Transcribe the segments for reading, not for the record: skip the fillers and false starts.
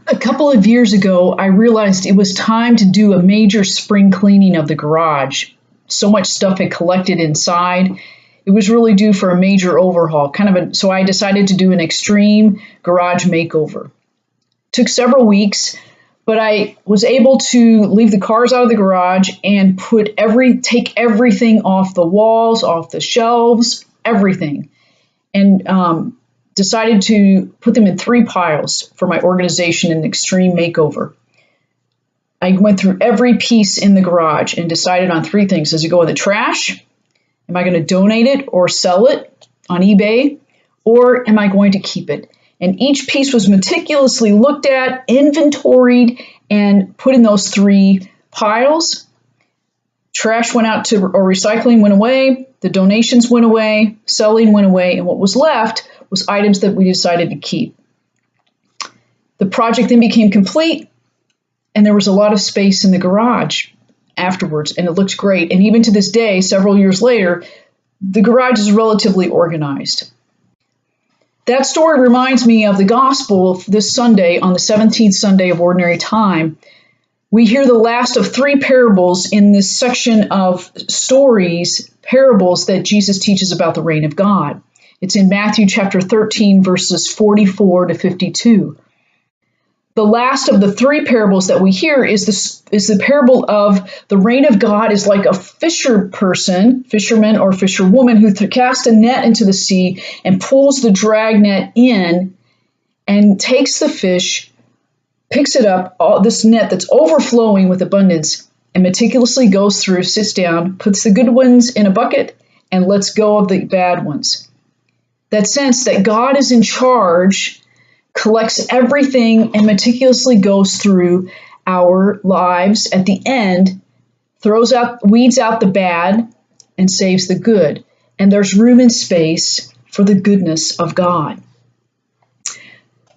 A couple of years ago, I realized it was time to do a major spring cleaning of the garage. So much stuff had collected inside. It was really due for a major overhaul, so I decided to do an extreme garage makeover. Took several weeks, but I was able to leave the cars out of the garage and take everything off the walls, off the shelves, everything, and decided to put them in 3 piles for my organization in extreme makeover. I went through every piece in the garage and decided on 3 things. Does it go in the trash? Am I going to donate it or sell it on eBay? Or am I going to keep it? And each piece was meticulously looked at, inventoried, and put in those 3 piles. Trash went out or recycling went away. The donations went away. Selling went away. And what was left was items that we decided to keep. The project then became complete, and there was a lot of space in the garage afterwards, and it looked great. And even to this day, several years later, the garage is relatively organized. That story reminds me of the gospel this Sunday, on the 17th Sunday of Ordinary Time. We hear the last of 3 parables in this section of parables that Jesus teaches about the reign of God. It's in Matthew chapter 13, verses 44 to 52. The last of the 3 parables that we hear is the parable of the reign of God is like a fisherman or fisherwoman who casts a net into the sea and pulls the drag net in and takes the fish, picks it up, this net that's overflowing with abundance, and meticulously goes through, sits down, puts the good ones in a bucket, and lets go of the bad ones. That sense that God is in charge, collects everything, and meticulously goes through our lives at the end, weeds out the bad, and saves the good. And there's room and space for the goodness of God.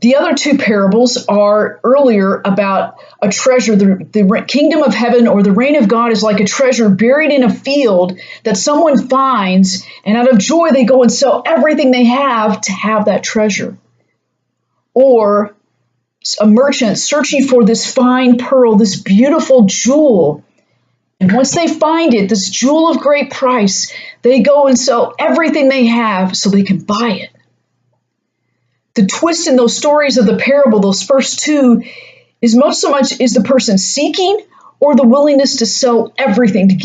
The other 2 parables are earlier about a treasure. The kingdom of heaven or the reign of God is like a treasure buried in a field that someone finds, and out of joy they go and sell everything they have to have that treasure. Or a merchant searching for this fine pearl, this beautiful jewel. And once they find it, this jewel of great price, they go and sell everything they have so they can buy it. The twist in those stories of the parable, those first 2, is the person seeking or the willingness to sell everything, to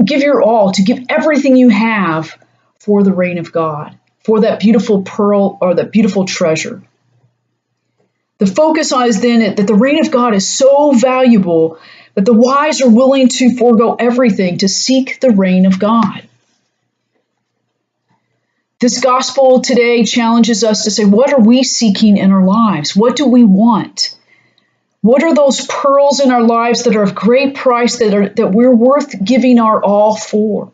give your all, to give everything you have for the reign of God, for that beautiful pearl or that beautiful treasure. The focus is then that the reign of God is so valuable that the wise are willing to forego everything to seek the reign of God. This gospel today challenges us to say, what are we seeking in our lives? What do we want? What are those pearls in our lives that are of great price, that we're worth giving our all for?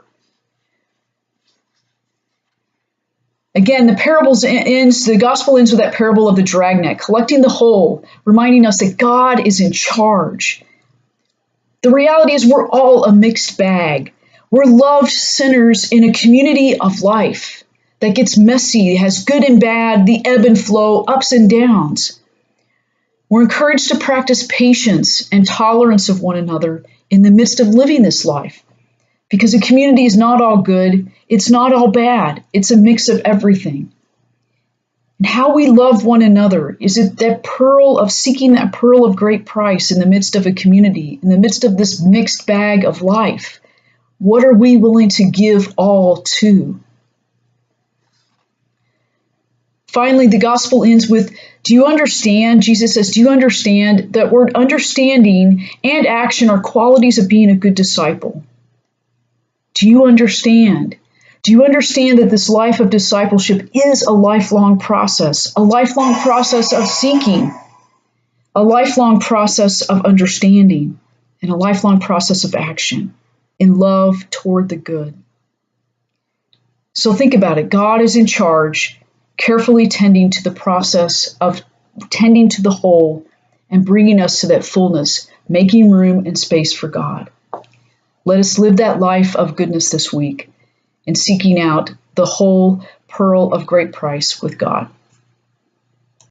Again, the gospel ends with that parable of the dragnet, collecting the whole, reminding us that God is in charge. The reality is we're all a mixed bag. We're loved sinners in a community of life that gets messy, has good and bad, the ebb and flow, ups and downs. We're encouraged to practice patience and tolerance of one another in the midst of living this life, because a community is not all good, it's not all bad, it's a mix of everything. And how we love one another, is it that pearl of seeking that pearl of great price in the midst of a community, in the midst of this mixed bag of life? What are we willing to give all to? Finally, the gospel ends with, do you understand? Jesus says, do you understand? That word understanding and action are qualities of being a good disciple. Do you understand? Do you understand that this life of discipleship is a lifelong process of seeking, a lifelong process of understanding, and a lifelong process of action in love toward the good? So think about it. God is in charge, carefully tending to the process of tending to the whole and bringing us to that fullness, making room and space for God. Let us live that life of goodness this week and seeking out the whole pearl of great price with God.